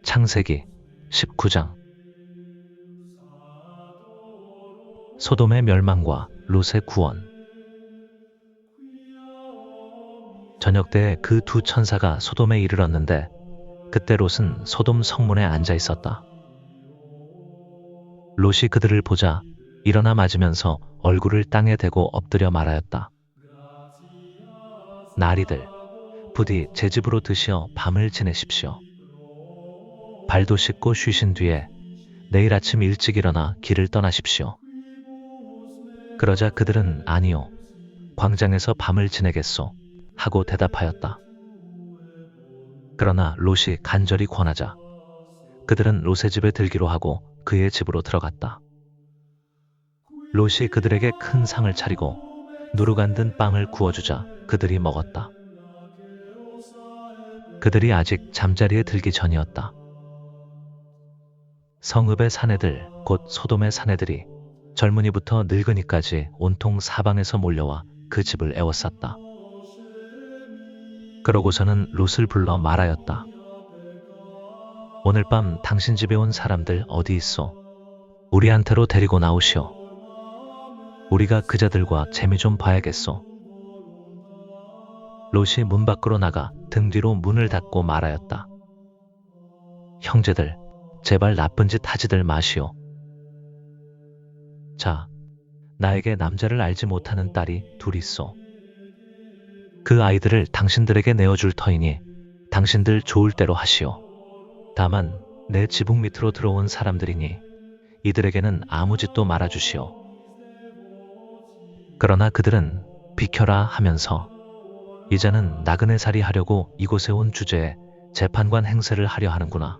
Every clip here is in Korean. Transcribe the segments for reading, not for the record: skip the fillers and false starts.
창세기 19장. 소돔의 멸망과 롯의 구원. 저녁 때에 그 두 천사가 소돔에 이르렀는데 그때 롯은 소돔 성문에 앉아 있었다. 롯이 그들을 보자 일어나 맞으면서 얼굴을 땅에 대고 엎드려 말하였다. 나리들, 부디 제 집으로 드시어 밤을 지내십시오. 발도 씻고 쉬신 뒤에 내일 아침 일찍 일어나 길을 떠나십시오. 그러자 그들은 아니요, 광장에서 밤을 지내겠소 하고 대답하였다. 그러나 롯이 간절히 권하자 그들은 롯의 집에 들기로 하고 그의 집으로 들어갔다. 롯이 그들에게 큰 상을 차리고 누룩 안 든 빵을 구워주자 그들이 먹었다. 그들이 아직 잠자리에 들기 전이었다. 성읍의 사내들, 곧 소돔의 사내들이 젊은이부터 늙은이까지 온통 사방에서 몰려와 그 집을 에워쌌다. 그러고서는 롯을 불러 말하였다. 오늘 밤 당신 집에 온 사람들 어디 있소? 우리한테로 데리고 나오시오. 우리가 그자들과 재미 좀 봐야겠소. 롯이 문 밖으로 나가 등 뒤로 문을 닫고 말하였다. 형제들, 제발 나쁜 짓 하지들 마시오. 자, 나에게 남자를 알지 못하는 딸이 둘 있소. 그 아이들을 당신들에게 내어줄 터이니 당신들 좋을 대로 하시오. 다만 내 지붕 밑으로 들어온 사람들이니 이들에게는 아무 짓도 말아주시오. 그러나 그들은 비켜라 하면서 이제는 나그네 살이 하려고 이곳에 온 주제에 재판관 행세를 하려 하는구나.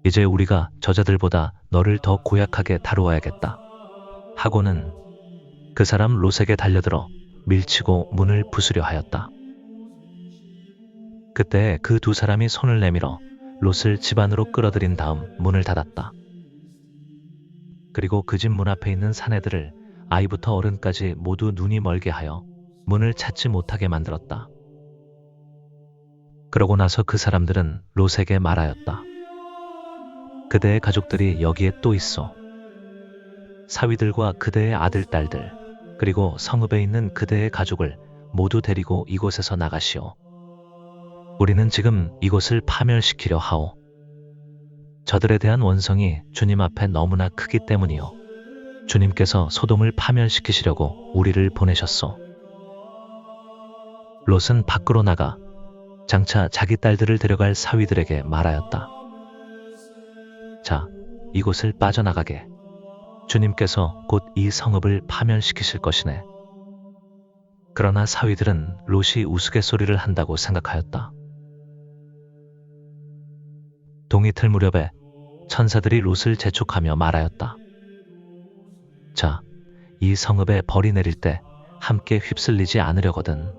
이제 우리가 저자들보다 너를 더 고약하게 다루어야겠다 하고는 그 사람 롯에게 달려들어 밀치고 문을 부수려 하였다. 그때 그 두 사람이 손을 내밀어 롯을 집 안으로 끌어들인 다음 문을 닫았다. 그리고 그 집 문 앞에 있는 사내들을 아이부터 어른까지 모두 눈이 멀게 하여 문을 찾지 못하게 만들었다. 그러고 나서 그 사람들은 롯에게 말하였다. 그대의 가족들이 여기에 또 있어. 사위들과 그대의 아들, 딸들, 그리고 성읍에 있는 그대의 가족을 모두 데리고 이곳에서 나가시오. 우리는 지금 이곳을 파멸시키려 하오. 저들에 대한 원성이 주님 앞에 너무나 크기 때문이요. 주님께서 소돔을 파멸시키시려고 우리를 보내셨소. 롯은 밖으로 나가 장차 자기 딸들을 데려갈 사위들에게 말하였다. 자, 이곳을 빠져나가게. 주님께서 곧 이 성읍을 파멸시키실 것이네. 그러나 사위들은 롯이 우스갯소리를 한다고 생각하였다. 동이틀 무렵에 천사들이 롯을 재촉하며 말하였다. 자, 이 성읍에 벌이 내릴 때 함께 휩쓸리지 않으려거든.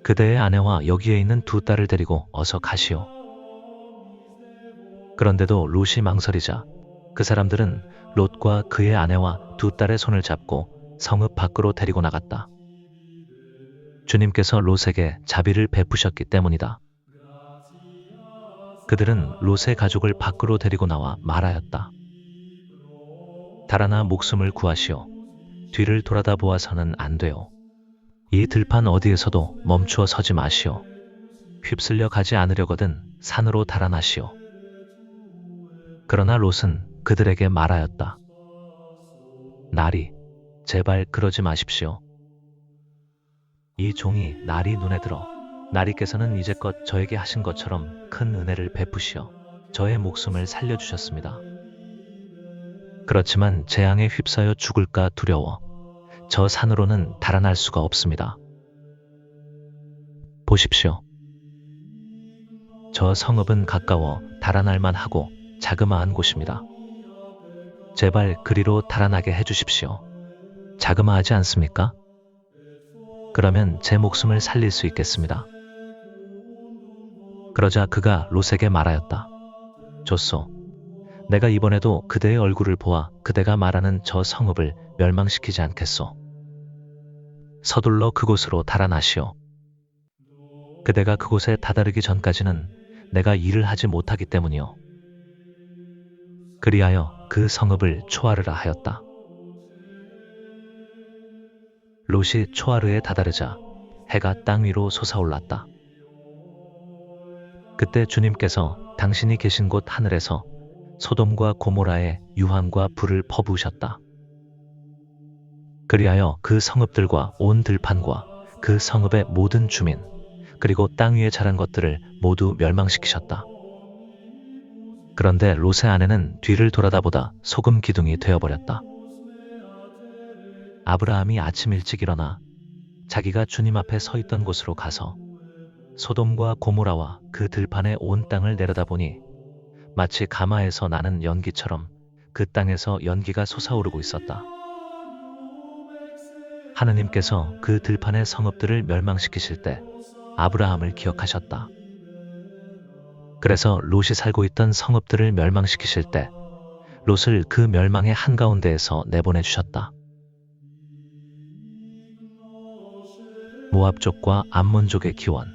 그대의 아내와 여기에 있는 두 딸을 데리고 어서 가시오. 그런데도 롯이 망설이자 그 사람들은 롯과 그의 아내와 두 딸의 손을 잡고 성읍 밖으로 데리고 나갔다. 주님께서 롯에게 자비를 베푸셨기 때문이다. 그들은 롯의 가족을 밖으로 데리고 나와 말하였다. 달아나 목숨을 구하시오. 뒤를 돌아다 보아서는 안 돼요. 이 들판 어디에서도 멈추어 서지 마시오. 휩쓸려 가지 않으려거든 산으로 달아나시오. 그러나 롯은 그들에게 말하였다. 나리, 제발 그러지 마십시오. 이 종이 나리 눈에 들어 나리께서는 이제껏 저에게 하신 것처럼 큰 은혜를 베푸시어 저의 목숨을 살려주셨습니다. 그렇지만 재앙에 휩싸여 죽을까 두려워 저 산으로는 달아날 수가 없습니다. 보십시오. 저 성읍은 가까워 달아날만 하고 자그마한 곳입니다. 제발 그리로 달아나게 해주십시오. 자그마하지 않습니까? 그러면 제 목숨을 살릴 수 있겠습니다. 그러자 그가 롯에게 말하였다. 좋소. 내가 이번에도 그대의 얼굴을 보아 그대가 말하는 저 성읍을 멸망시키지 않겠소. 서둘러 그곳으로 달아나시오. 그대가 그곳에 다다르기 전까지는 내가 일을 하지 못하기 때문이요. 그리하여 그 성읍을 초하르라 하였다. 롯이 초하르에 다다르자 해가 땅 위로 솟아올랐다. 그때 주님께서 당신이 계신 곳 하늘에서 소돔과 고모라에 유황과 불을 퍼부으셨다. 그리하여 그 성읍들과 온 들판과 그 성읍의 모든 주민 그리고 땅 위에 자란 것들을 모두 멸망시키셨다. 그런데 롯의 아내는 뒤를 돌아다보다 소금 기둥이 되어버렸다. 아브라함이 아침 일찍 일어나 자기가 주님 앞에 서 있던 곳으로 가서 소돔과 고모라와 그 들판의 온 땅을 내려다보니 마치 가마에서 나는 연기처럼 그 땅에서 연기가 솟아오르고 있었다. 하느님께서 그 들판의 성읍들을 멸망시키실 때 아브라함을 기억하셨다. 그래서 롯이 살고 있던 성읍들을 멸망시키실 때 롯을 그 멸망의 한가운데에서 내보내주셨다. 모압족과 암몬족의 기원.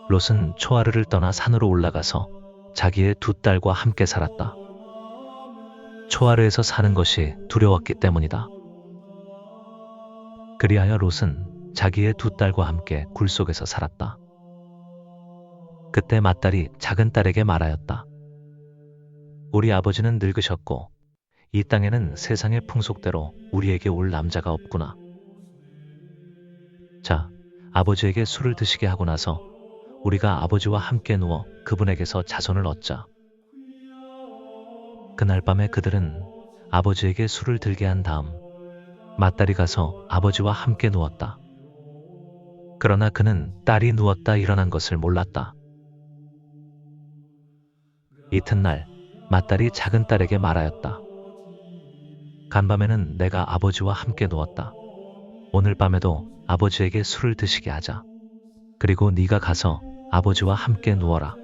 롯은 초하르를 떠나 산으로 올라가서 자기의 두 딸과 함께 살았다. 초하르에서 사는 것이 두려웠기 때문이다. 그리하여 롯은 자기의 두 딸과 함께 굴 속에서 살았다. 그때 맏딸이 작은 딸에게 말하였다. 우리 아버지는 늙으셨고 이 땅에는 세상의 풍속대로 우리에게 올 남자가 없구나. 자, 아버지에게 술을 드시게 하고 나서 우리가 아버지와 함께 누워 그분에게서 자손을 얻자. 그날 밤에 그들은 아버지에게 술을 들게 한 다음 맏딸이 가서 아버지와 함께 누웠다. 그러나 그는 딸이 누웠다 일어난 것을 몰랐다. 이튿날 맏딸이 작은 딸에게 말하였다. 간밤에는 내가 아버지와 함께 누웠다. 오늘 밤에도 아버지에게 술을 드시게 하자. 그리고 네가 가서 아버지와 함께 누워라.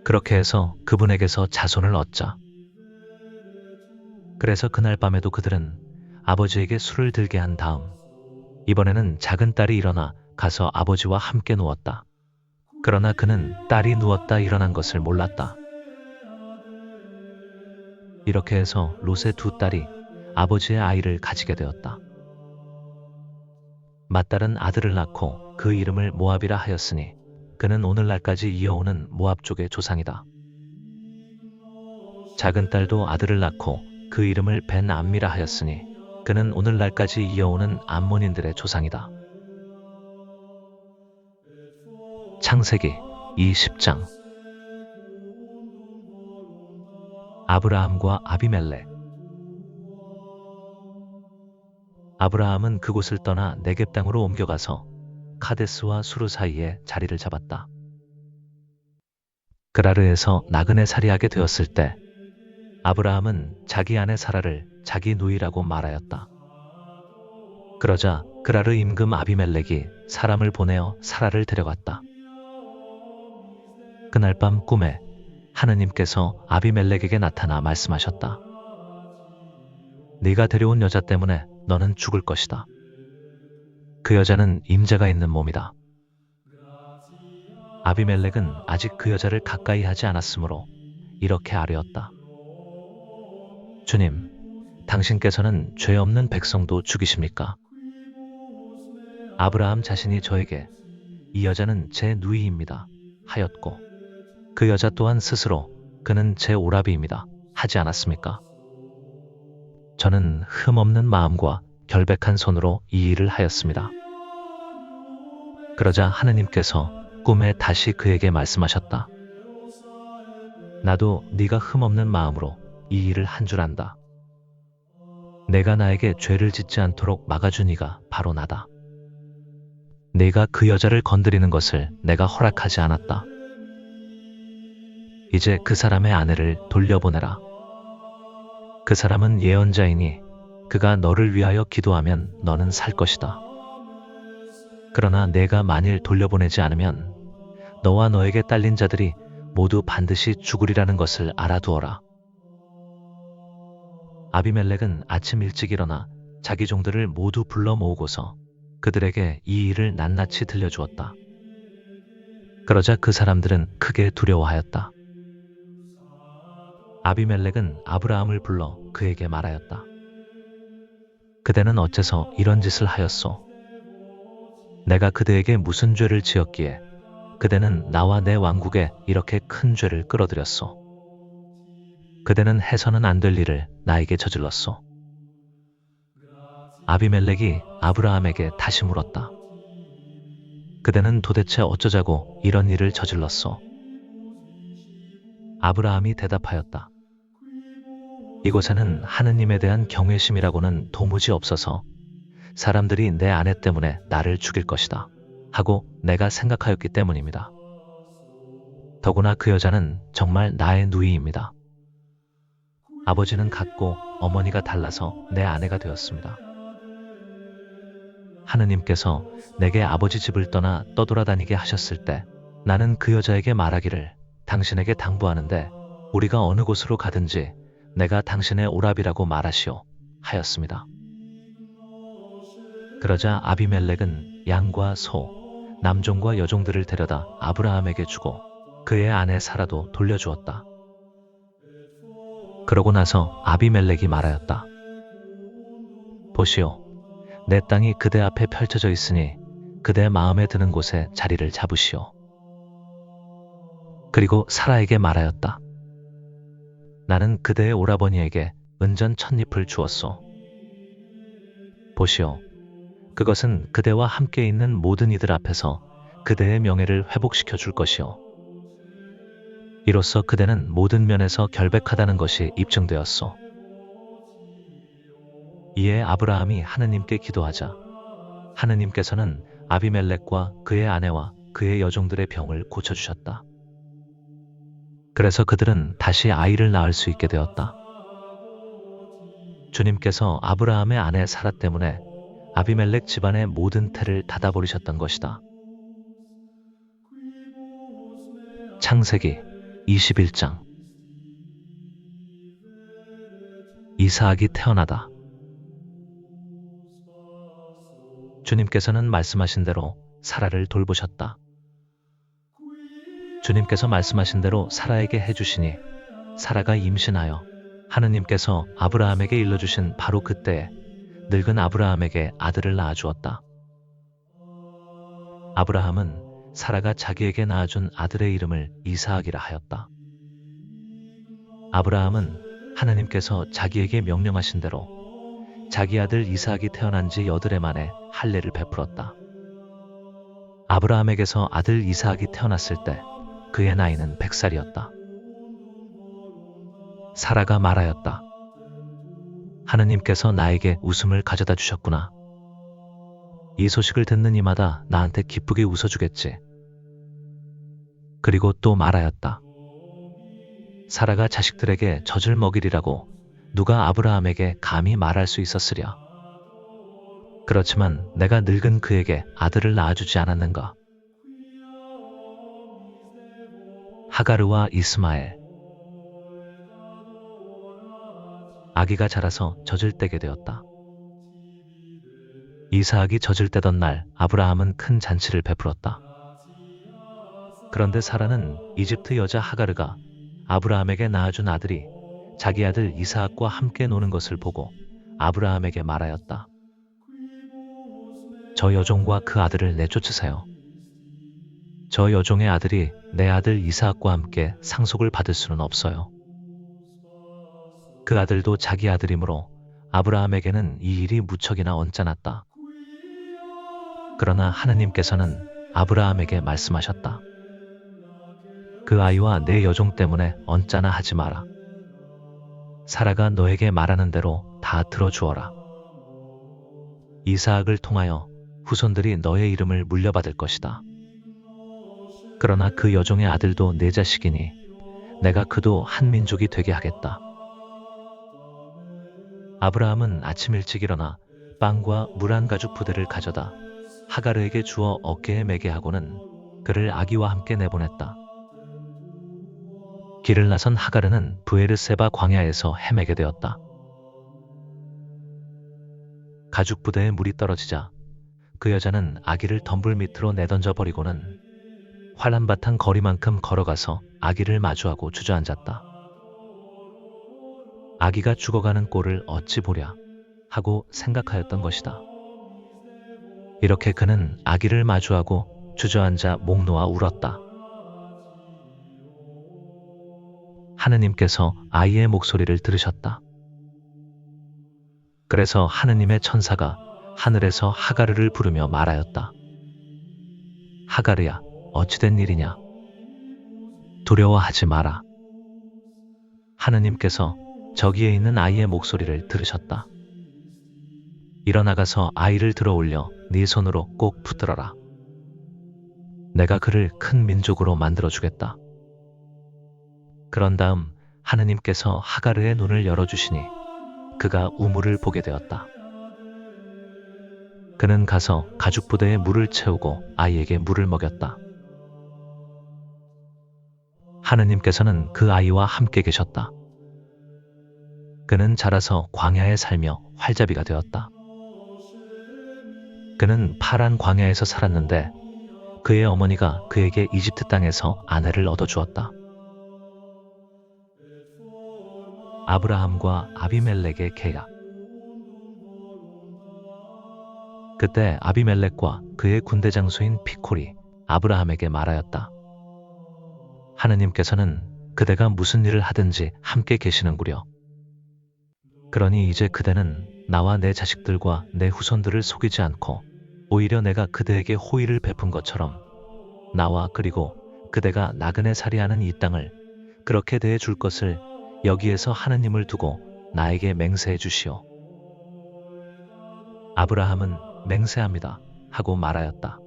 그렇게 해서 그분에게서 자손을 얻자. 그래서 그날 밤에도 그들은 아버지에게 술을 들게 한 다음 이번에는 작은 딸이 일어나 가서 아버지와 함께 누웠다. 그러나 그는 딸이 누웠다 일어난 것을 몰랐다. 이렇게 해서 롯의 두 딸이 아버지의 아이를 가지게 되었다. 맏딸은 아들을 낳고 그 이름을 모압이라 하였으니 그는 오늘날까지 이어오는 모압족의 조상이다. 작은 딸도 아들을 낳고 그 이름을 벤 암미라 하였으니 그는 오늘날까지 이어오는 암몬인들의 조상이다. 창세기 20장. 아브라함과 아비멜렉. 아브라함은 그곳을 떠나 네겝 땅으로 옮겨가서 카데스와 수르 사이에 자리를 잡았다. 그라르에서 나그네 살이하게 되었을 때 아브라함은 자기 아내 사라를 자기 누이라고 말하였다. 그러자 그라르 임금 아비멜렉이 사람을 보내어 사라를 데려갔다. 그날 밤 꿈에 하느님께서 아비멜렉에게 나타나 말씀하셨다. 네가 데려온 여자 때문에 너는 죽을 것이다. 그 여자는 임자가 있는 몸이다. 아비멜렉은 아직 그 여자를 가까이 하지 않았으므로 이렇게 아뢰었다. 주님, 당신께서는 죄 없는 백성도 죽이십니까? 아브라함 자신이 저에게 이 여자는 제 누이입니다 하였고 그 여자 또한 스스로 그는 제 오라비입니다 하지 않았습니까? 저는 흠없는 마음과 결백한 손으로 이 일을 하였습니다. 그러자 하느님께서 꿈에 다시 그에게 말씀하셨다. 나도 네가 흠없는 마음으로 이 일을 한 줄 안다. 내가 나에게 죄를 짓지 않도록 막아준 이가 바로 나다. 네가 그 여자를 건드리는 것을 내가 허락하지 않았다. 이제 그 사람의 아내를 돌려보내라. 그 사람은 예언자이니 그가 너를 위하여 기도하면 너는 살 것이다. 그러나 내가 만일 돌려보내지 않으면 너와 너에게 딸린 자들이 모두 반드시 죽으리라는 것을 알아두어라. 아비멜렉은 아침 일찍 일어나 자기 종들을 모두 불러 모으고서 그들에게 이 일을 낱낱이 들려주었다. 그러자 그 사람들은 크게 두려워하였다. 아비멜렉은 아브라함을 불러 그에게 말하였다. 그대는 어째서 이런 짓을 하였소? 내가 그대에게 무슨 죄를 지었기에 그대는 나와 내 왕국에 이렇게 큰 죄를 끌어들였소? 그대는 해서는 안 될 일을 나에게 저질렀소. 아비멜렉이 아브라함에게 다시 물었다. 그대는 도대체 어쩌자고 이런 일을 저질렀소? 아브라함이 대답하였다. 이곳에는 하느님에 대한 경외심이라고는 도무지 없어서 사람들이 내 아내 때문에 나를 죽일 것이다 하고 내가 생각하였기 때문입니다. 더구나 그 여자는 정말 나의 누이입니다. 아버지는 같고 어머니가 달라서 내 아내가 되었습니다. 하느님께서 내게 아버지 집을 떠나 떠돌아다니게 하셨을 때 나는 그 여자에게 말하기를 당신에게 당부하는데 우리가 어느 곳으로 가든지 내가 당신의 오라비라고 말하시오 하였습니다. 그러자 아비멜렉은 양과 소, 남종과 여종들을 데려다 아브라함에게 주고 그의 아내 사라도 돌려주었다. 그러고 나서 아비멜렉이 말하였다. 보시오, 내 땅이 그대 앞에 펼쳐져 있으니 그대 마음에 드는 곳에 자리를 잡으시오. 그리고 사라에게 말하였다. 나는 그대의 오라버니에게 은전 1000잎을 주었소. 보시오, 그것은 그대와 함께 있는 모든 이들 앞에서 그대의 명예를 회복시켜 줄 것이오. 이로써 그대는 모든 면에서 결백하다는 것이 입증되었소. 이에 아브라함이 하느님께 기도하자 하느님께서는 아비멜렉과 그의 아내와 그의 여종들의 병을 고쳐주셨다. 그래서 그들은 다시 아이를 낳을 수 있게 되었다. 주님께서 아브라함의 아내 사라 때문에 아비멜렉 집안의 모든 태를 닫아버리셨던 것이다. 창세기 21장. 이스하기 태어나다. 주님께서는 말씀하신 대로 사라를 돌보셨다. 주님께서 말씀하신 대로 사라에게 해주시니 사라가 임신하여 하느님께서 아브라함에게 일러주신 바로 그때에 늙은 아브라함에게 아들을 낳아주었다. 아브라함은 사라가 자기에게 낳아준 아들의 이름을 이스하기라 하였다. 아브라함은 하느님께서 자기에게 명령하신 대로 자기 아들 이스하기 태어난 지 8해 만에 할례를 베풀었다. 아브라함에게서 아들 이스하기 태어났을 때 그의 나이는 100살이었다. 사라가 말하였다. 하느님께서 나에게 웃음을 가져다 주셨구나. 이 소식을 듣는 이마다 나한테 기쁘게 웃어주겠지. 그리고 또 말하였다. 사라가 자식들에게 젖을 먹이리라고 누가 아브라함에게 감히 말할 수 있었으랴. 그렇지만 내가 늙은 그에게 아들을 낳아주지 않았는가. 하가르와 이스마엘. 아기가 자라서 젖을 떼게 되었다. 이스하기 젖을 떼던 날 아브라함은 큰 잔치를 베풀었다. 그런데 사라는 이집트 여자 하가르가 아브라함에게 낳아준 아들이 자기 아들 이스하크와 함께 노는 것을 보고 아브라함에게 말하였다. 저 여종과 그 아들을 내쫓으세요. 저 여종의 아들이 내 아들 이스하크와 함께 상속을 받을 수는 없어요. 그 아들도 자기 아들이므로 아브라함에게는 이 일이 무척이나 언짢았다. 그러나 하느님께서는 아브라함에게 말씀하셨다. 그 아이와 내 여종 때문에 언짢아 하지 마라. 사라가 너에게 말하는 대로 다 들어주어라. 이스하크를 통하여 후손들이 너의 이름을 물려받을 것이다. 그러나 그 여종의 아들도 내 자식이니 내가 그도 한 민족이 되게 하겠다. 아브라함은 아침 일찍 일어나 빵과 물 한 가죽 부대를 가져다 하가르에게 주어 어깨에 매게 하고는 그를 아기와 함께 내보냈다. 길을 나선 하가르는 브에르세바 광야에서 헤매게 되었다. 가죽 부대에 물이 떨어지자 그 여자는 아기를 덤불 밑으로 내던져 버리고는 활 한바탕 거리만큼 걸어가서 아기를 마주하고 주저앉았다. 아기가 죽어가는 꼴을 어찌 보랴 하고 생각하였던 것이다. 이렇게 그는 아기를 마주하고 주저앉아 목 놓아 울었다. 하느님께서 아이의 목소리를 들으셨다. 그래서 하느님의 천사가 하늘에서 하가르를 부르며 말하였다. 하가르야, 어찌된 일이냐? 두려워하지 마라. 하느님께서 저기에 있는 아이의 목소리를 들으셨다. 일어나가서 아이를 들어올려 네 손으로 꼭 붙들어라. 내가 그를 큰 민족으로 만들어주겠다. 그런 다음 하느님께서 하가르의 눈을 열어주시니 그가 우물을 보게 되었다. 그는 가서 가죽부대에 물을 채우고 아이에게 물을 먹였다. 하느님께서는 그 아이와 함께 계셨다. 그는 자라서 광야에 살며 활자비가 되었다. 그는 파란 광야에서 살았는데 그의 어머니가 그에게 이집트 땅에서 아내를 얻어주었다. 아브라함과 아비멜렉의 계약. 그때 아비멜렉과 그의 군대 장수인 피콜이 아브라함에게 말하였다. 하느님께서는 그대가 무슨 일을 하든지 함께 계시는구려. 그러니 이제 그대는 나와 내 자식들과 내 후손들을 속이지 않고 오히려 내가 그대에게 호의를 베푼 것처럼 나와 그리고 그대가 나그네 살이하는 이 땅을 그렇게 대해 줄 것을 여기에서 하느님을 두고 나에게 맹세해 주시오. 아브라함은 맹세합니다 하고 말하였다.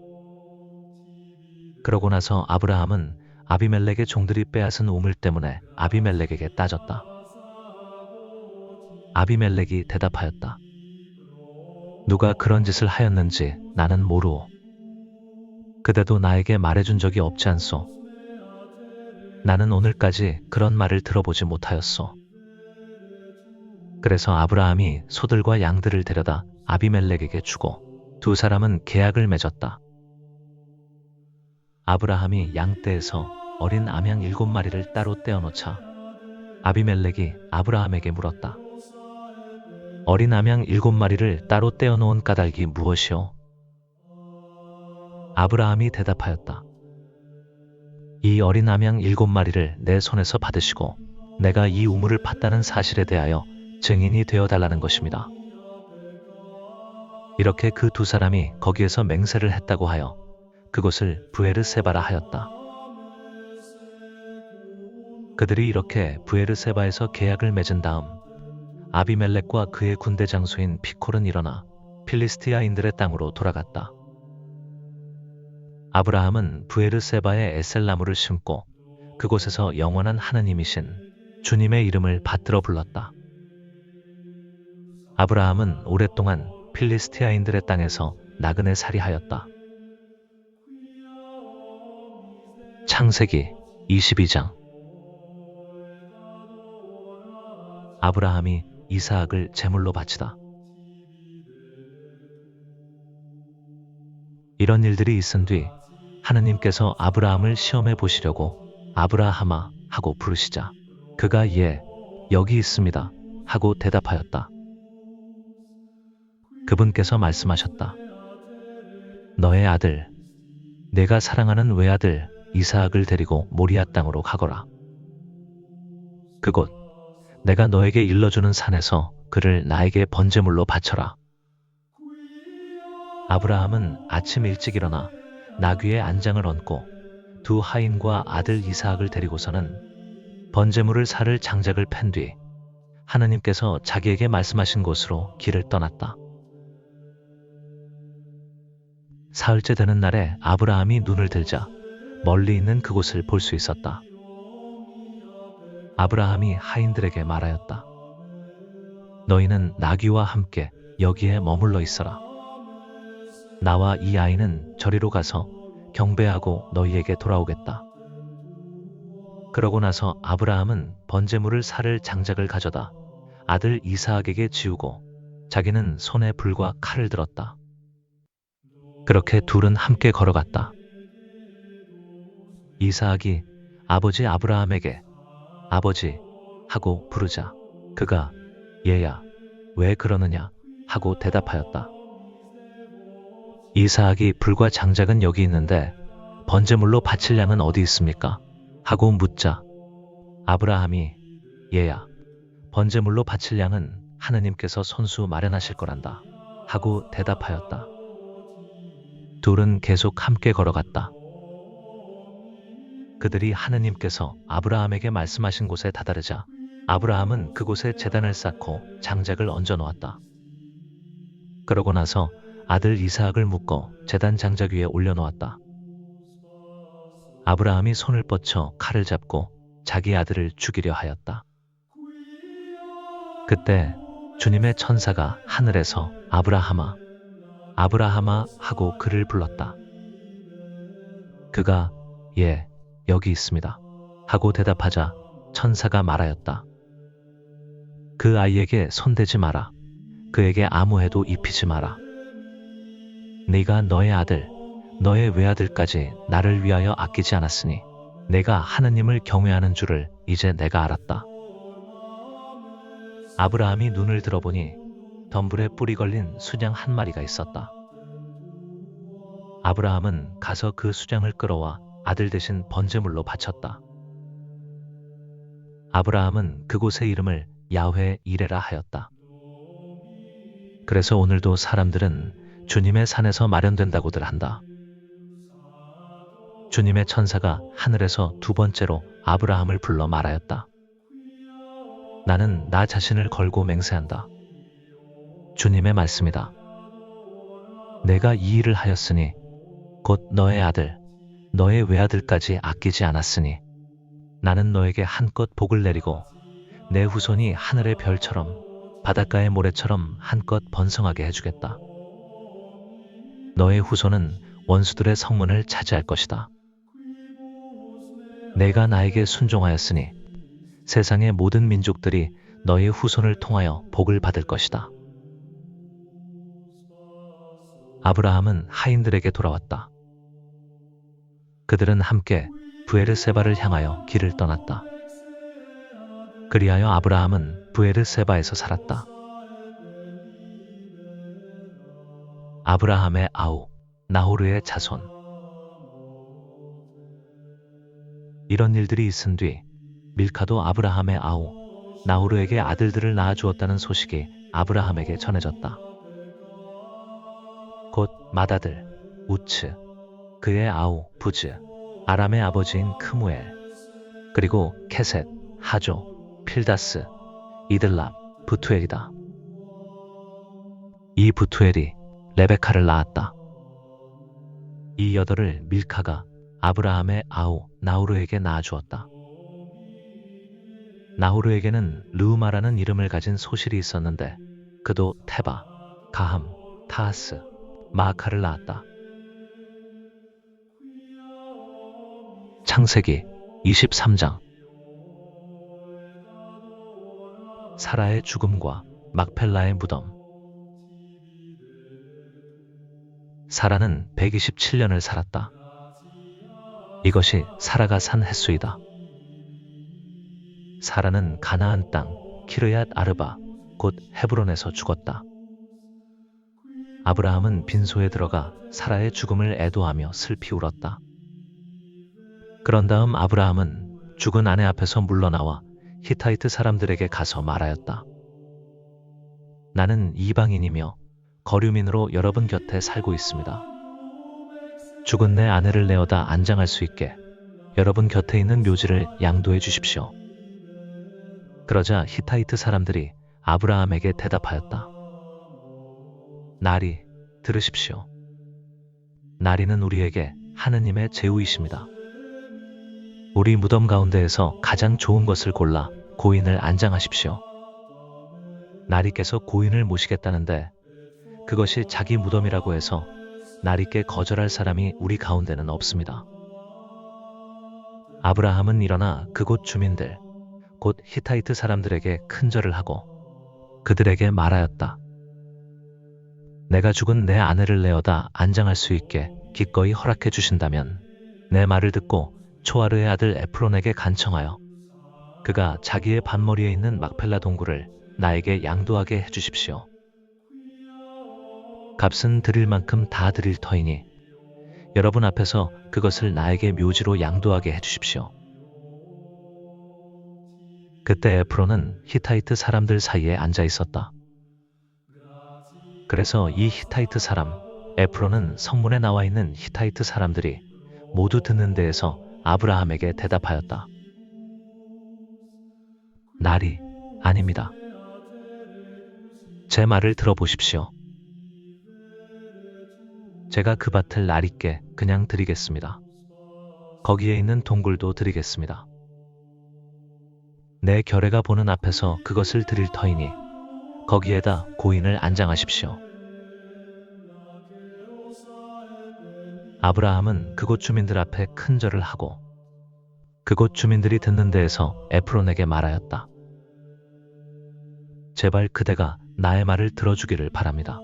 그러고 나서 아브라함은 아비멜렉의 종들이 빼앗은 우물 때문에 아비멜렉에게 따졌다. 아비멜렉이 대답하였다. 누가 그런 짓을 하였는지 나는 모르오. 그대도 나에게 말해준 적이 없지 않소. 나는 오늘까지 그런 말을 들어보지 못하였소. 그래서 아브라함이 소들과 양들을 데려다 아비멜렉에게 주고 두 사람은 계약을 맺었다. 아브라함이 양떼에서 어린 암양 7마리를 따로 떼어놓자 아비멜렉이 아브라함에게 물었다. 어린 암양 7마리를 따로 떼어놓은 까닭이 무엇이오? 아브라함이 대답하였다. 이 어린 암양 7마리를 내 손에서 받으시고 내가 이 우물을 팠다는 사실에 대하여 증인이 되어달라는 것입니다. 이렇게 그 두 사람이 거기에서 맹세를 했다고 하여 그곳을 부에르세바라 하였다. 그들이 이렇게 부에르세바에서 계약을 맺은 다음 아비멜렉과 그의 군대 장수인 피콜은 일어나 필리스티아인들의 땅으로 돌아갔다. 아브라함은 부에르세바에 에셀나무를 심고 그곳에서 영원한 하느님이신 주님의 이름을 받들어 불렀다. 아브라함은 오랫동안 필리스티아인들의 땅에서 나그네 살이하였다. 창세기 22장. 아브라함이 이사학을 제물로 바치다. 이런 일들이 있은 뒤 하느님께서 아브라함을 시험해 보시려고 아브라함아 하고 부르시자 그가 예, 여기 있습니다 하고 대답하였다. 그분께서 말씀하셨다. 너의 아들, 내가 사랑하는 외아들 이사학을 데리고 모리아 땅으로 가거라. 그곳 내가 너에게 일러주는 산에서 그를 나에게 번제물로 바쳐라. 아브라함은 아침 일찍 일어나 나귀의 안장을 얹고 두 하인과 아들 이사학을 데리고서는 번제물을 살 장작을 팬 뒤 하느님께서 자기에게 말씀하신 곳으로 길을 떠났다. 사흘째 되는 날에 아브라함이 눈을 들자 멀리 있는 그곳을 볼 수 있었다. 아브라함이 하인들에게 말하였다. 너희는 나귀와 함께 여기에 머물러 있어라. 나와 이 아이는 저리로 가서 경배하고 너희에게 돌아오겠다. 그러고 나서 아브라함은 번제물을 살 장작을 가져다 아들 이사학에게 지우고 자기는 손에 불과 칼을 들었다. 그렇게 둘은 함께 걸어갔다. 이사학이 아버지 아브라함에게 아버지 하고 부르자 그가 얘야 왜 그러느냐 하고 대답하였다. 이사학이 불과 장작은 여기 있는데 번제물로 바칠 양은 어디 있습니까? 하고 묻자 아브라함이 얘야 번제물로 바칠 양은 하느님께서 손수 마련하실 거란다 하고 대답하였다. 둘은 계속 함께 걸어갔다. 그들이 하느님께서 아브라함에게 말씀하신 곳에 다다르자 아브라함은 그곳에 제단을 쌓고 장작을 얹어 놓았다. 그러고 나서 아들 이사학을 묶어 제단 장작 위에 올려놓았다. 아브라함이 손을 뻗쳐 칼을 잡고 자기 아들을 죽이려 하였다. 그때 주님의 천사가 하늘에서 아브라함아, 아브라함아 하고 그를 불렀다. 그가 예, 여기 있습니다. 하고 대답하자 천사가 말하였다. 그 아이에게 손대지 마라. 그에게 아무 해도 입히지 마라. 네가 너의 아들, 너의 외아들까지 나를 위하여 아끼지 않았으니 내가 하느님을 경외하는 줄을 이제 내가 알았다. 아브라함이 눈을 들어보니 덤불에 뿔이 걸린 수장 한 마리가 있었다. 아브라함은 가서 그 수장을 끌어와 아들 대신 번제물로 바쳤다. 아브라함은 그곳의 이름을 야훼 이레라 하였다. 그래서 오늘도 사람들은 주님의 산에서 마련된다고들 한다. 주님의 천사가 하늘에서 두 번째로 아브라함을 불러 말하였다. 나는 나 자신을 걸고 맹세한다. 주님의 말씀이다. 내가 이 일을 하였으니 곧 너의 아들, 너의 외아들까지 아끼지 않았으니 나는 너에게 한껏 복을 내리고 내 후손이 하늘의 별처럼 바닷가의 모래처럼 한껏 번성하게 해주겠다. 너의 후손은 원수들의 성문을 차지할 것이다. 내가 나에게 순종하였으니 세상의 모든 민족들이 너의 후손을 통하여 복을 받을 것이다. 아브라함은 하인들에게 돌아왔다. 그들은 함께 브에르세바를 향하여 길을 떠났다. 그리하여 아브라함은 브에르세바에서 살았다. 아브라함의 아우, 나호르의 자손. 이런 일들이 있은 뒤 밀카도 아브라함의 아우, 나호르에게 아들들을 낳아주었다는 소식이 아브라함에게 전해졌다. 곧 맏아들 우츠, 그의 아우 부즈, 아람의 아버지인 크무엘, 그리고 케셋, 하조, 필다스, 이들랍, 부투엘이다. 이 부투엘이 레베카를 낳았다. 이 여덟을 밀카가 아브라함의 아우 나호르에게 낳아주었다. 나호르에게는 르우마라는 이름을 가진 소실이 있었는데 그도 테바, 가함, 타하스, 마아카를 낳았다. 창세기 23장. 사라의 죽음과 막펠라의 무덤. 사라는 127년을 살았다. 이것이 사라가 산 햇수이다. 사라는 가나안 땅 키르얏 아르바 곧 헤브론에서 죽었다. 아브라함은 빈소에 들어가 사라의 죽음을 애도하며 슬피 울었다. 그런 다음 아브라함은 죽은 아내 앞에서 물러나와 히타이트 사람들에게 가서 말하였다. 나는 이방인이며 거류민으로 여러분 곁에 살고 있습니다. 죽은 내 아내를 내어다 안장할 수 있게 여러분 곁에 있는 묘지를 양도해 주십시오. 그러자 히타이트 사람들이 아브라함에게 대답하였다. 나리, 들으십시오. 나리는 우리에게 하느님의 제후이십니다. 우리 무덤 가운데에서 가장 좋은 것을 골라 고인을 안장하십시오. 나리께서 고인을 모시겠다는데 그것이 자기 무덤이라고 해서 나리께 거절할 사람이 우리 가운데는 없습니다. 아브라함은 일어나 그곳 주민들, 곧 히타이트 사람들에게 큰절을 하고 그들에게 말하였다. 내가 죽은 내 아내를 내어다 안장할 수 있게 기꺼이 허락해 주신다면 내 말을 듣고 초아르의 아들 에프론에게 간청하여 그가 자기의 반머리에 있는 막펠라 동굴을 나에게 양도하게 해주십시오. 값은 드릴 만큼 다 드릴 터이니 여러분 앞에서 그것을 나에게 묘지로 양도하게 해주십시오. 그때 에프론은 히타이트 사람들 사이에 앉아 있었다. 그래서 이 히타이트 사람 에프론은 성문에 나와 있는 히타이트 사람들이 모두 듣는 데에서 아브라함에게 대답하였다. 날이 아닙니다. 제 말을 들어보십시오. 제가 그 밭을 날 있게 그냥 드리겠습니다. 거기에 있는 동굴도 드리겠습니다. 내 결례가 보는 앞에서 그것을 드릴 터이니 거기에다 고인을 안장하십시오. 아브라함은 그곳 주민들 앞에 큰 절을 하고 그곳 주민들이 듣는 데에서 에프론에게 말하였다. 제발 그대가 나의 말을 들어주기를 바랍니다.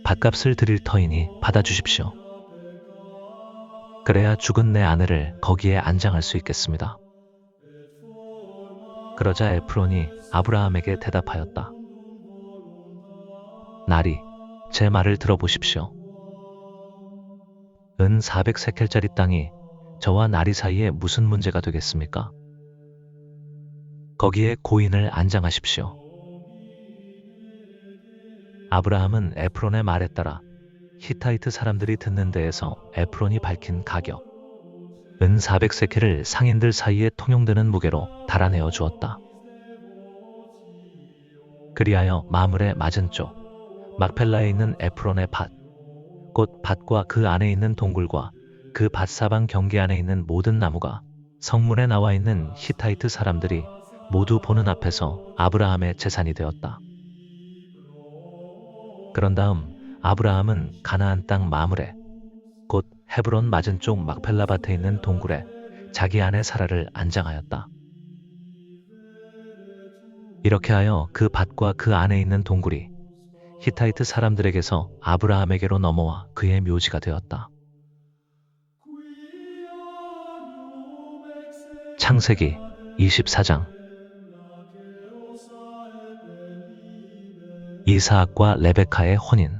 밭값을 드릴 터이니 받아주십시오. 그래야 죽은 내 아내를 거기에 안장할 수 있겠습니다. 그러자 에프론이 아브라함에게 대답하였다. 나리, 제 말을 들어보십시오. 은 400세켈짜리 땅이 저와 나리 사이에 무슨 문제가 되겠습니까? 거기에 고인을 안장하십시오. 아브라함은 에프론의 말에 따라 히타이트 사람들이 듣는 데에서 에프론이 밝힌 가격 은 400세켈을 상인들 사이에 통용되는 무게로 달아내어 주었다. 그리하여 마물의 맞은쪽 막펠라에 있는 에프론의 밭, 곧 밭과 그 안에 있는 동굴과 그 밭 사방 경계 안에 있는 모든 나무가 성문에 나와 있는 히타이트 사람들이 모두 보는 앞에서 아브라함의 재산이 되었다. 그런 다음 아브라함은 가나안 땅 마물에 곧 헤브론 맞은쪽 막펠라 밭에 있는 동굴에 자기 아내 사라를 안장하였다. 이렇게 하여 그 밭과 그 안에 있는 동굴이 히타이트 사람들에게서 아브라함에게로 넘어와 그의 묘지가 되었다. 창세기 24장. 이사학과 레베카의 혼인.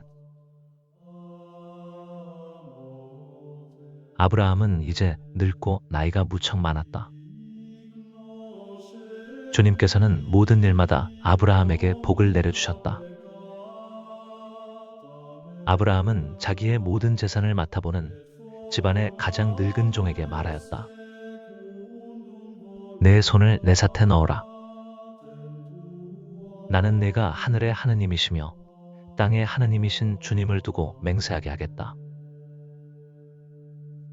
아브라함은 이제 늙고 나이가 무척 많았다. 주님께서는 모든 일마다 아브라함에게 복을 내려주셨다. 아브라함은 자기의 모든 재산을 맡아보는 집안의 가장 늙은 종에게 말하였다. 내 손을 내 삿에 넣어라. 나는 내가 하늘의 하느님이시며 땅의 하느님이신 주님을 두고 맹세하게 하겠다.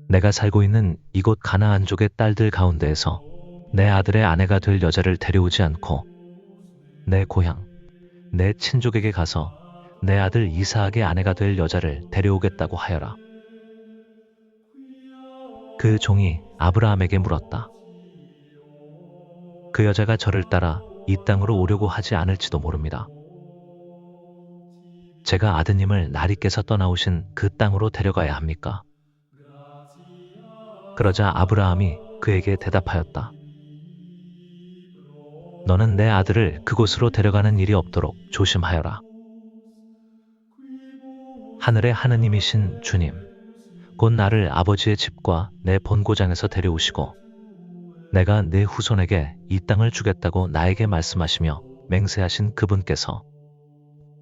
내가 살고 있는 이곳 가나안족의 딸들 가운데에서 내 아들의 아내가 될 여자를 데려오지 않고 내 고향, 내 친족에게 가서 내 아들 이사학의 아내가 될 여자를 데려오겠다고 하여라. 그 종이 아브라함에게 물었다. 그 여자가 저를 따라 이 땅으로 오려고 하지 않을지도 모릅니다. 제가 아드님을 나리께서 떠나오신 그 땅으로 데려가야 합니까? 그러자 아브라함이 그에게 대답하였다. 너는 내 아들을 그곳으로 데려가는 일이 없도록 조심하여라. 하늘의 하느님이신 주님, 곧 나를 아버지의 집과 내 본고장에서 데려오시고 내가 내 후손에게 이 땅을 주겠다고 나에게 말씀하시며 맹세하신 그분께서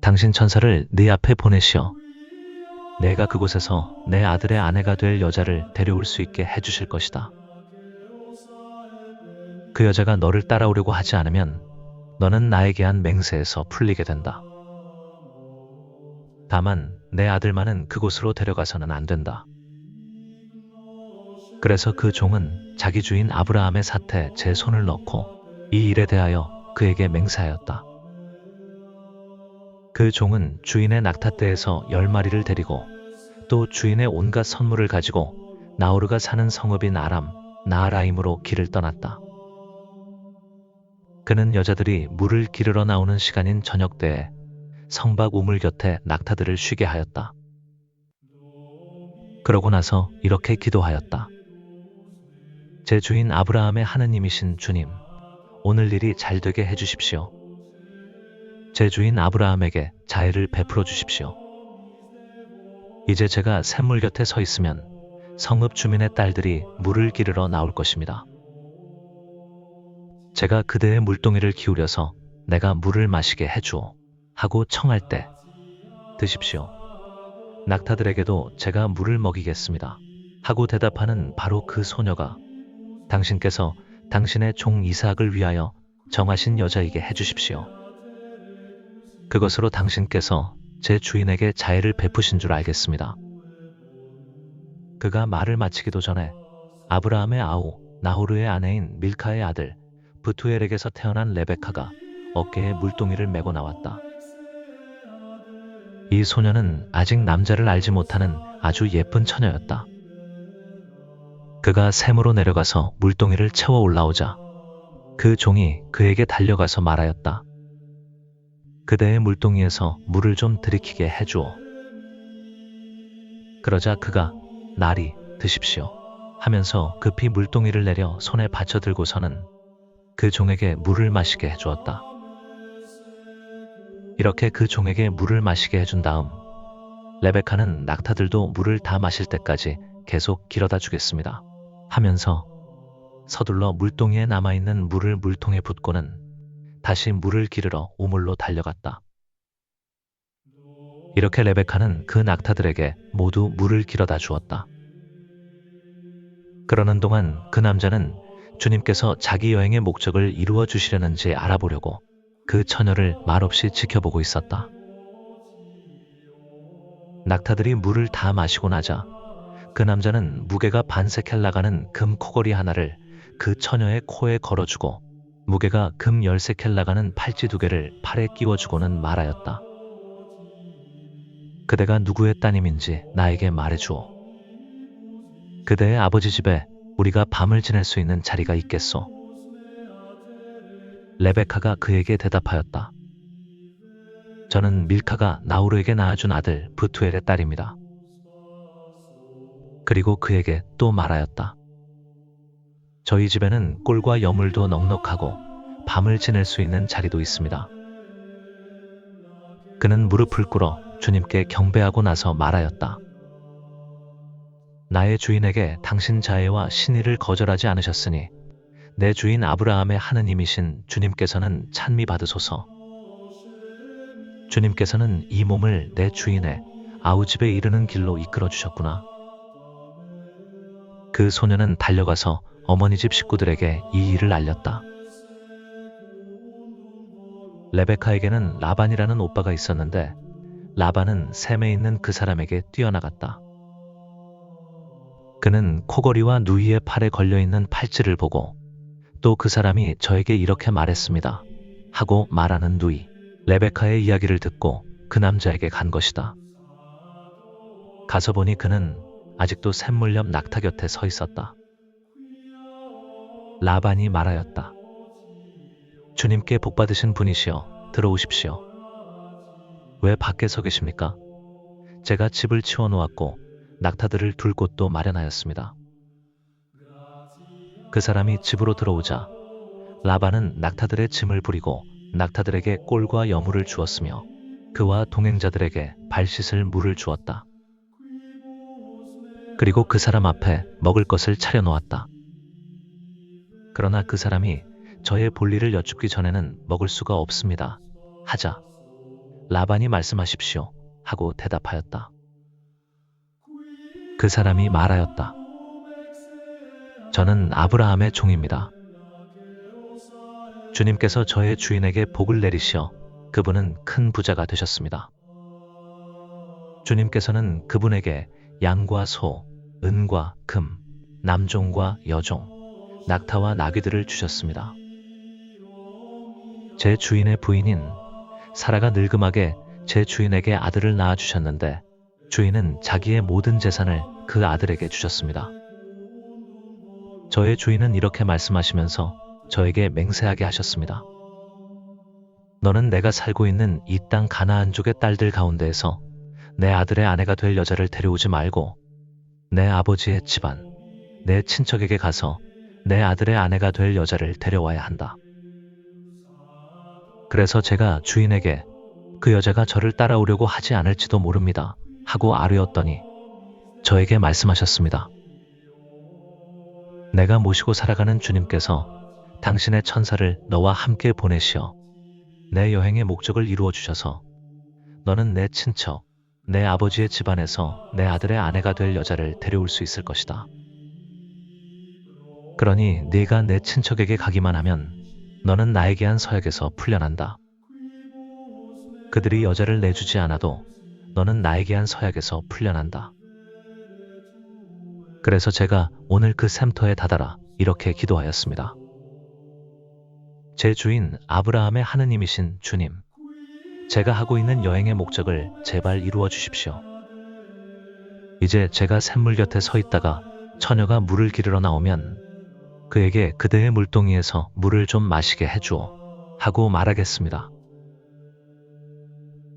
당신 천사를 네 앞에 보내시어 내가 그곳에서 내 아들의 아내가 될 여자를 데려올 수 있게 해주실 것이다. 그 여자가 너를 따라오려고 하지 않으면 너는 나에게 한 맹세에서 풀리게 된다. 다만 내 아들만은 그곳으로 데려가서는 안 된다. 그래서 그 종은 자기 주인 아브라함의 삿에 제 손을 넣고 이 일에 대하여 그에게 맹세하였다. 그 종은 주인의 낙타떼에서 10마리를 데리고 또 주인의 온갖 선물을 가지고 나오르가 사는 성읍인 아람 나하라임으로 길을 떠났다. 그는 여자들이 물을 기르러 나오는 시간인 저녁 때에 성박 우물 곁에 낙타들을 쉬게 하였다. 그러고 나서 이렇게 기도하였다. 제 주인 아브라함의 하느님이신 주님, 오늘 일이 잘 되게 해주십시오. 제 주인 아브라함에게 자애를 베풀어 주십시오. 이제 제가 샘물 곁에 서 있으면 성읍 주민의 딸들이 물을 기르러 나올 것입니다. 제가 그대의 물동이를 기울여서 내가 물을 마시게 해주오 하고 청할 때 드십시오. 낙타들에게도 제가 물을 먹이겠습니다 하고 대답하는 바로 그 소녀가 당신께서 당신의 종 이삭을 위하여 정하신 여자이게 해주십시오. 그것으로 당신께서 제 주인에게 자애를 베푸신 줄 알겠습니다. 그가 말을 마치기도 전에 아브라함의 아우 나호르의 아내인 밀카의 아들 브투엘에게서 태어난 레베카가 어깨에 물동이를 메고 나왔다. 이 소녀는 아직 남자를 알지 못하는 아주 예쁜 처녀였다. 그가 샘으로 내려가서 물동이를 채워 올라오자 그 종이 그에게 달려가서 말하였다. 그대의 물동이에서 물을 좀 들이키게 해주오. 그러자 그가 나리 드십시오 하면서 급히 물동이를 내려 손에 받쳐 들고서는 그 종에게 물을 마시게 해주었다. 이렇게 그 종에게 물을 마시게 해준 다음 레베카는 낙타들도 물을 다 마실 때까지 계속 길어다 주겠습니다 하면서 서둘러 물동이에 남아있는 물을 물통에 붓고는 다시 물을 기르러 우물로 달려갔다. 이렇게 레베카는 그 낙타들에게 모두 물을 길어다 주었다. 그러는 동안 그 남자는 주님께서 자기 여행의 목적을 이루어 주시려는지 알아보려고 그 처녀를 말없이 지켜보고 있었다. 낙타들이 물을 다 마시고 나자 그 남자는 무게가 반세켈 나가는 금 코걸이 하나를 그 처녀의 코에 걸어주고 무게가 금 10세켈 나가는 팔찌 2개를 팔에 끼워주고는 말하였다. 그대가 누구의 따님인지 나에게 말해주오. 그대의 아버지 집에 우리가 밤을 지낼 수 있는 자리가 있겠소. 레베카가 그에게 대답하였다. 저는 밀카가 나호르에게 낳아준 아들 브투엘의 딸입니다. 그리고 그에게 또 말하였다. 저희 집에는 꿀과 여물도 넉넉하고 밤을 지낼 수 있는 자리도 있습니다. 그는 무릎을 꿇어 주님께 경배하고 나서 말하였다. 나의 주인에게 당신 자애와 신의를 거절하지 않으셨으니 내 주인 아브라함의 하느님이신 주님께서는 찬미 받으소서. 주님께서는 이 몸을 내 주인의 아우집에 이르는 길로 이끌어 주셨구나. 그 소녀는 달려가서 어머니 집 식구들에게 이 일을 알렸다. 레베카에게는 라반이라는 오빠가 있었는데 라반은 샘에 있는 그 사람에게 뛰어나갔다. 그는 코걸이와 누이의 팔에 걸려있는 팔찌를 보고 또 그 사람이 저에게 이렇게 말했습니다 하고 말하는 누이 레베카의 이야기를 듣고 그 남자에게 간 것이다. 가서 보니 그는 아직도 샘물 옆 낙타 곁에 서 있었다. 라반이 말하였다. 주님께 복받으신 분이시여 들어오십시오. 왜 밖에 서 계십니까? 제가 집을 치워놓았고 낙타들을 둘 곳도 마련하였습니다. 그 사람이 집으로 들어오자 라반은 낙타들의 짐을 부리고 낙타들에게 꼴과 여물을 주었으며 그와 동행자들에게 발 씻을 물을 주었다. 그리고 그 사람 앞에 먹을 것을 차려놓았다. 그러나 그 사람이 저의 볼일을 여쭙기 전에는 먹을 수가 없습니다 하자 라반이 말씀하십시오 하고 대답하였다. 그 사람이 말하였다. 저는 아브라함의 종입니다. 주님께서 저의 주인에게 복을 내리시어 그분은 큰 부자가 되셨습니다. 주님께서는 그분에게 양과 소, 은과 금, 남종과 여종, 낙타와 나귀들을 주셨습니다. 제 주인의 부인인 사라가 늙음하게 제 주인에게 아들을 낳아주셨는데 주인은 자기의 모든 재산을 그 아들에게 주셨습니다. 저의 주인은 이렇게 말씀하시면서 저에게 맹세하게 하셨습니다. 너는 내가 살고 있는 이 땅 가나안족의 딸들 가운데에서 내 아들의 아내가 될 여자를 데려오지 말고 내 아버지의 집안, 내 친척에게 가서 내 아들의 아내가 될 여자를 데려와야 한다. 그래서 제가 주인에게 그 여자가 저를 따라오려고 하지 않을지도 모릅니다 하고 아뢰었더니 저에게 말씀하셨습니다. 내가 모시고 살아가는 주님께서 당신의 천사를 너와 함께 보내시어 내 여행의 목적을 이루어 주셔서 너는 내 친척, 내 아버지의 집안에서 내 아들의 아내가 될 여자를 데려올 수 있을 것이다. 그러니 네가 내 친척에게 가기만 하면 너는 나에게 한 서약에서 풀려난다. 그들이 여자를 내주지 않아도 너는 나에게 한 서약에서 풀려난다. 그래서 제가 오늘 그 샘터에 다다라 이렇게 기도하였습니다. 제 주인 아브라함의 하느님이신 주님, 제가 하고 있는 여행의 목적을 제발 이루어 주십시오. 이제 제가 샘물 곁에 서 있다가 처녀가 물을 기르러 나오면 그에게 그대의 물동이에서 물을 좀 마시게 해주오 하고 말하겠습니다.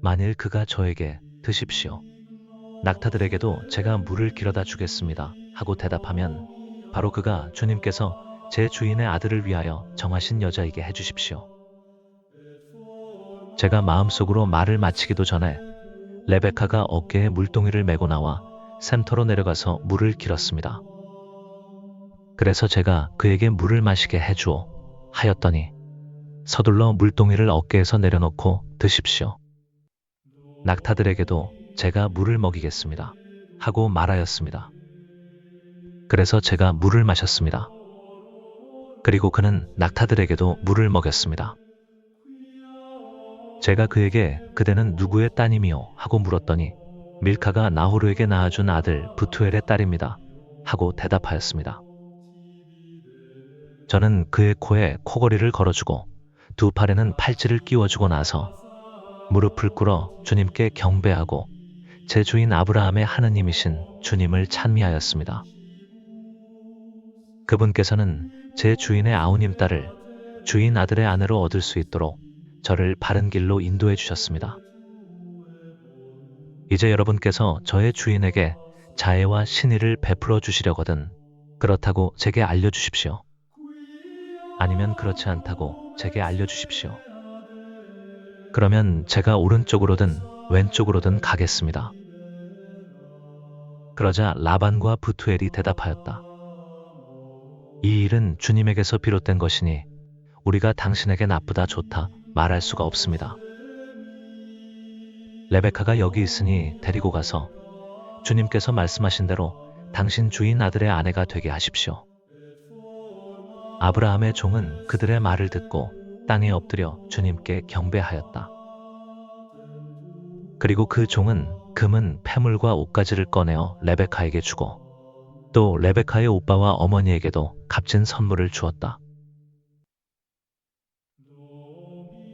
만일 그가 저에게 드십시오. 낙타들에게도 제가 물을 길어다 주겠습니다 하고 대답하면 바로 그가 주님께서 제 주인의 아들을 위하여 정하신 여자이게 해주십시오. 제가 마음속으로 말을 마치기도 전에 레베카가 어깨에 물동이를 메고 나와 샘터로 내려가서 물을 길었습니다. 그래서 제가 그에게 물을 마시게 해주오 하였더니 서둘러 물동이를 어깨에서 내려놓고 드십시오. 낙타들에게도 제가 물을 먹이겠습니다 하고 말하였습니다. 그래서 제가 물을 마셨습니다. 그리고 그는 낙타들에게도 물을 먹였습니다. 제가 그에게 그대는 누구의 따님이요 하고 물었더니 밀카가 나호르에게 낳아준 아들 부투엘의 딸입니다 하고 대답하였습니다. 저는 그의 코에 코걸이를 걸어주고 두 팔에는 팔찌를 끼워주고 나서 무릎을 꿇어 주님께 경배하고 제 주인 아브라함의 하느님이신 주님을 찬미하였습니다. 그분께서는 제 주인의 아우님 딸을 주인 아들의 아내로 얻을 수 있도록 저를 바른 길로 인도해 주셨습니다. 이제 여러분께서 저의 주인에게 자애와 신의를 베풀어 주시려거든 그렇다고 제게 알려주십시오. 아니면 그렇지 않다고 제게 알려주십시오. 그러면 제가 오른쪽으로든 왼쪽으로든 가겠습니다. 그러자 라반과 부투엘이 대답하였다. 이 일은 주님에게서 비롯된 것이니 우리가 당신에게 나쁘다 좋다 말할 수가 없습니다. 레베카가 여기 있으니 데리고 가서 주님께서 말씀하신 대로 당신 주인 아들의 아내가 되게 하십시오. 아브라함의 종은 그들의 말을 듣고 땅에 엎드려 주님께 경배하였다. 그리고 그 종은 금은 패물과 옷가지를 꺼내어 레베카에게 주고 또 레베카의 오빠와 어머니에게도 값진 선물을 주었다.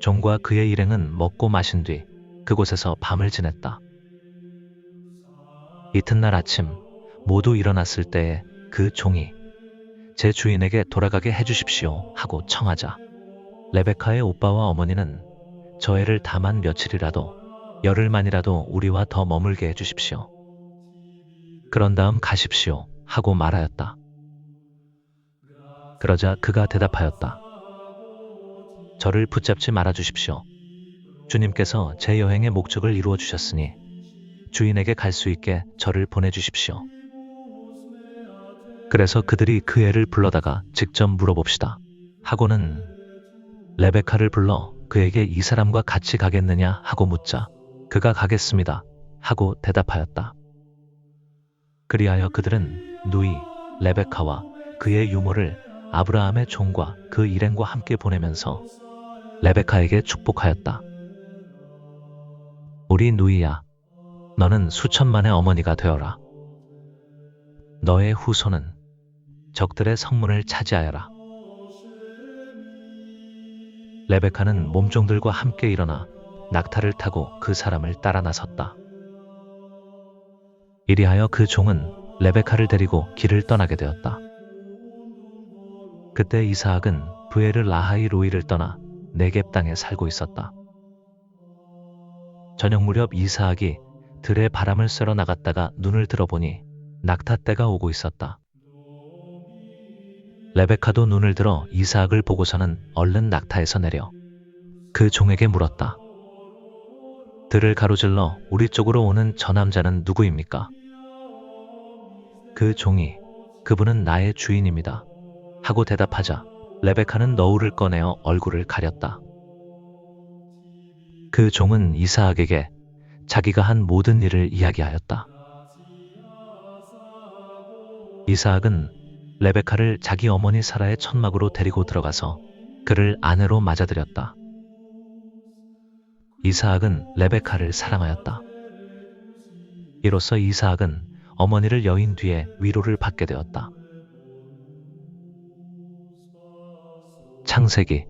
종과 그의 일행은 먹고 마신 뒤 그곳에서 밤을 지냈다. 이튿날 아침 모두 일어났을 때에 그 종이 제 주인에게 돌아가게 해주십시오 하고 청하자 레베카의 오빠와 어머니는 저 애를 다만 며칠이라도 열흘만이라도 우리와 더 머물게 해주십시오. 그런 다음 가십시오 하고 말하였다. 그러자 그가 대답하였다. 저를 붙잡지 말아 주십시오. 주님께서 제 여행의 목적을 이루어 주셨으니 주인에게 갈 수 있게 저를 보내주십시오. 그래서 그들이 그 애를 불러다가 직접 물어봅시다 하고는 레베카를 불러 그에게 이 사람과 같이 가겠느냐 하고 묻자 그가 가겠습니다 하고 대답하였다. 그리하여 그들은 누이 레베카와 그의 유모를 아브라함의 종과 그 일행과 함께 보내면서 레베카에게 축복하였다. 우리 누이야, 너는 수천만의 어머니가 되어라. 너의 후손은 적들의 성문을 차지하여라. 레베카는 몸종들과 함께 일어나 낙타를 타고 그 사람을 따라 나섰다. 이리하여 그 종은 레베카를 데리고 길을 떠나게 되었다. 그때 이사학은 브에르 라하이 로이를 떠나 네겝 땅에 살고 있었다. 저녁 무렵 이사학이 들에 바람을 쐬러 나갔다가 눈을 들어보니 낙타 때가 오고 있었다. 레베카도 눈을 들어 이스하악을 보고서는 얼른 낙타에서 내려 그 종에게 물었다. 들을 가로질러 우리 쪽으로 오는 저 남자는 누구입니까? 그 종이 그분은 나의 주인입니다. 하고 대답하자 레베카는 너울을 꺼내어 얼굴을 가렸다. 그 종은 이스하악에게 자기가 한 모든 일을 이야기하였다. 이스하악은 레베카를 자기 어머니 사라의 천막으로 데리고 들어가서 그를 아내로 맞아들였다. 이스하악은 레베카를 사랑하였다. 이로써 이스하악은 어머니를 여인 뒤에 위로를 받게 되었다. 창세기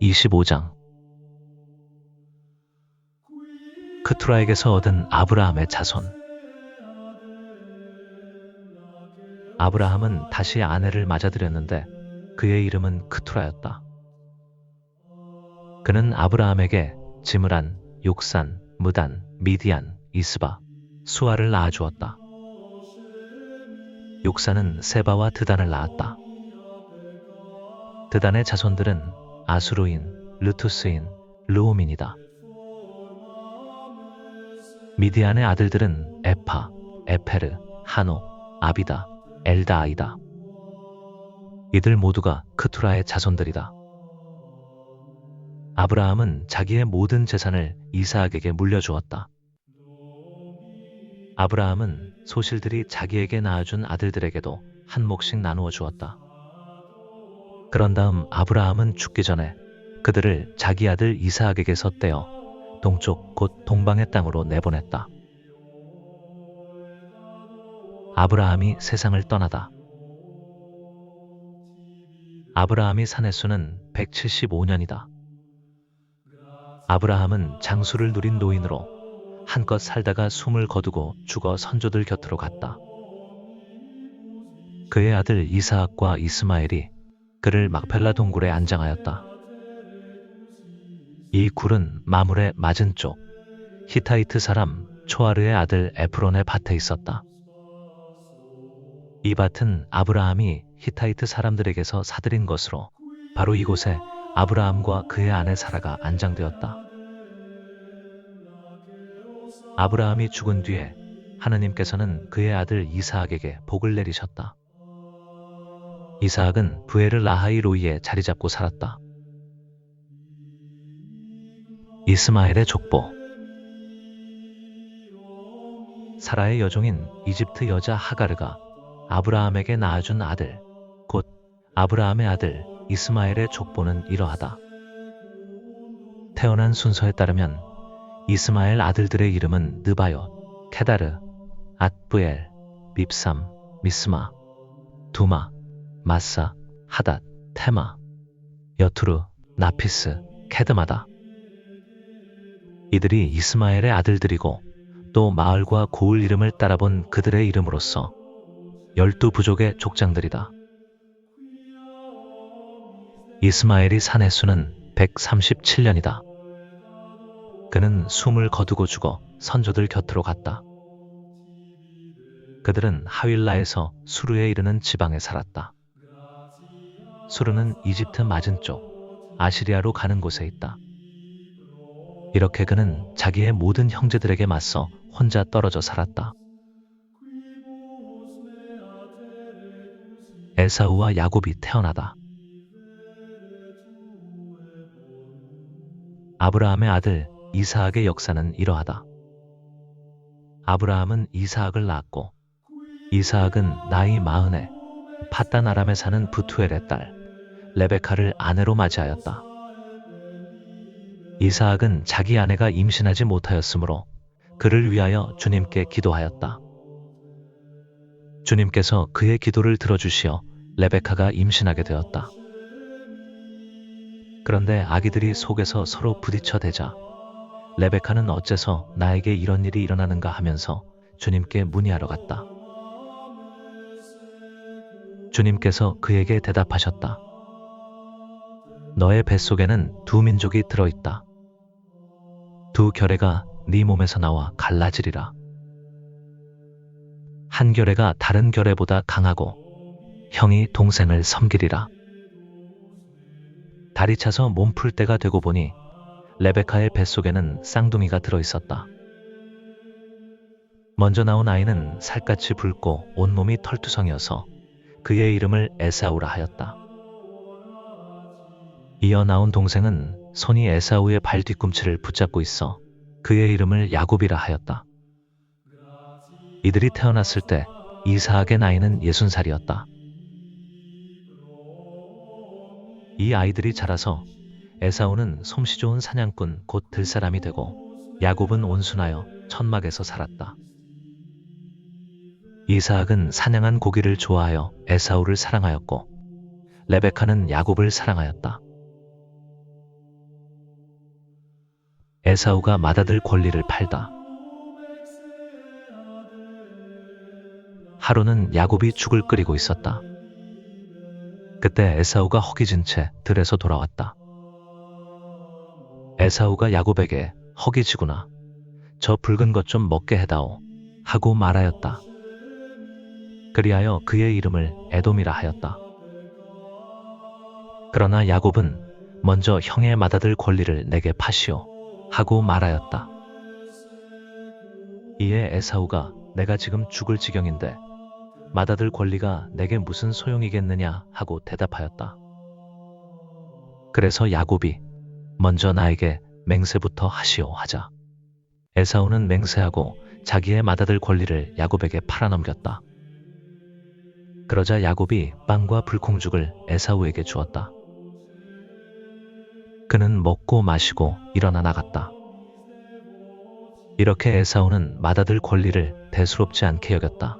25장. 크투라에게서 얻은 아브라함의 자손. 아브라함은 다시 아내를 맞아들였는데 그의 이름은 크투라였다. 그는 아브라함에게 지므란, 욕산, 무단, 미디안, 이스바, 수아를 낳아주었다. 욕산은 세바와 드단을 낳았다. 드단의 자손들은 아수르인, 르투스인, 르오민이다. 미디안의 아들들은 에파, 에페르, 하노, 아비다, 엘다아이다. 이들 모두가 크투라의 자손들이다. 아브라함은 자기의 모든 재산을 이스하악에게 물려주었다. 아브라함은 소실들이 자기에게 낳아준 아들들에게도 한 몫씩 나누어 주었다. 그런 다음 아브라함은 죽기 전에 그들을 자기 아들 이스하악에게서 떼어 동쪽 곧 동방의 땅으로 내보냈다. 아브라함이 세상을 떠나다. 아브라함이 산의 수는 175년이다. 아브라함은 장수를 누린 노인으로 한껏 살다가 숨을 거두고 죽어 선조들 곁으로 갔다. 그의 아들 이스하악과 이스마엘이 그를 막펠라 동굴에 안장하였다. 이 굴은 마물의 맞은 쪽 히타이트 사람 초아르의 아들 에프론의 밭에 있었다. 이 밭은 아브라함이 히타이트 사람들에게서 사들인 것으로 바로 이곳에 아브라함과 그의 아내 사라가 안장되었다. 아브라함이 죽은 뒤에 하느님께서는 그의 아들 이스하악에게 복을 내리셨다. 이스하악은 부에르 라하이 로이에 자리 잡고 살았다. 이스마엘의 족보. 사라의 여종인 이집트 여자 하가르가 아브라함에게 낳아준 아들, 곧 아브라함의 아들 이스마엘의 족보는 이러하다. 태어난 순서에 따르면 이스마엘 아들들의 이름은 느바옅, 케다르, 앗브엘, 밉삼, 미스마, 두마, 마사, 하닷, 테마, 여투르, 나피스, 케드마다. 이들이 이스마엘의 아들들이고 또 마을과 고을 이름을 따라본 그들의 이름으로서 12부족의 족장들이다. 이스마엘이 산 해수는 137년이다. 그는 숨을 거두고 죽어 선조들 곁으로 갔다. 그들은 하윌라에서 수르에 이르는 지방에 살았다. 수르는 이집트 맞은쪽 아시리아로 가는 곳에 있다. 이렇게 그는 자기의 모든 형제들에게 맞서 혼자 떨어져 살았다. 에사우와 야곱이 태어나다. 아브라함의 아들 이스하악의 역사는 이러하다. 아브라함은 이스하악을 낳았고 이스하악은 나이 40에 팟단 아람에 사는 부투엘의 딸 레베카를 아내로 맞이하였다. 이스하악은 자기 아내가 임신하지 못하였으므로 그를 위하여 주님께 기도하였다. 주님께서 그의 기도를 들어주시어 레베카가 임신하게 되었다. 그런데 아기들이 속에서 서로 부딪혀대자 레베카는 어째서 나에게 이런 일이 일어나는가 하면서 주님께 문의하러 갔다. 주님께서 그에게 대답하셨다. 너의 뱃속에는 두 민족이 들어있다. 두 결애가 네 몸에서 나와 갈라지리라. 한 결애가 다른 결애보다 강하고 형이 동생을 섬기리라. 달이 차서 몸 풀 때가 되고 보니 레베카의 뱃속에는 쌍둥이가 들어있었다. 먼저 나온 아이는 살갗이 붉고 온몸이 털투성이어서 그의 이름을 에사우라 하였다. 이어 나온 동생은 손이 에사우의 발 뒤꿈치를 붙잡고 있어 그의 이름을 야곱이라 하였다. 이들이 태어났을 때 이스하악의 나이는 60살이었다. 이 아이들이 자라서 에사우는 솜씨 좋은 사냥꾼 곧 들사람이 되고 야곱은 온순하여 천막에서 살았다. 이스하악은 사냥한 고기를 좋아하여 에사우를 사랑하였고 레베카는 야곱을 사랑하였다. 에사우가 맏아들 권리를 팔다. 하루는 야곱이 죽을 끓이고 있었다. 그때 에사우가 허기진 채 들에서 돌아왔다. 에사우가 야곱에게 허기지구나. 저 붉은 것 좀 먹게 해다오 하고 말하였다. 그리하여 그의 이름을 에돔이라 하였다. 그러나 야곱은 먼저 형의 맏아들 권리를 내게 파시오 하고 말하였다. 이에 에사우가 내가 지금 죽을 지경인데 맏아들 권리가 내게 무슨 소용이겠느냐 하고 대답하였다. 그래서 야곱이 먼저 나에게 맹세부터 하시오 하자 에사우는 맹세하고 자기의 맏아들 권리를 야곱에게 팔아넘겼다. 그러자 야곱이 빵과 불콩죽을 에사우에게 주었다. 그는 먹고 마시고 일어나 나갔다. 이렇게 에사우는 맏아들 권리를 대수롭지 않게 여겼다.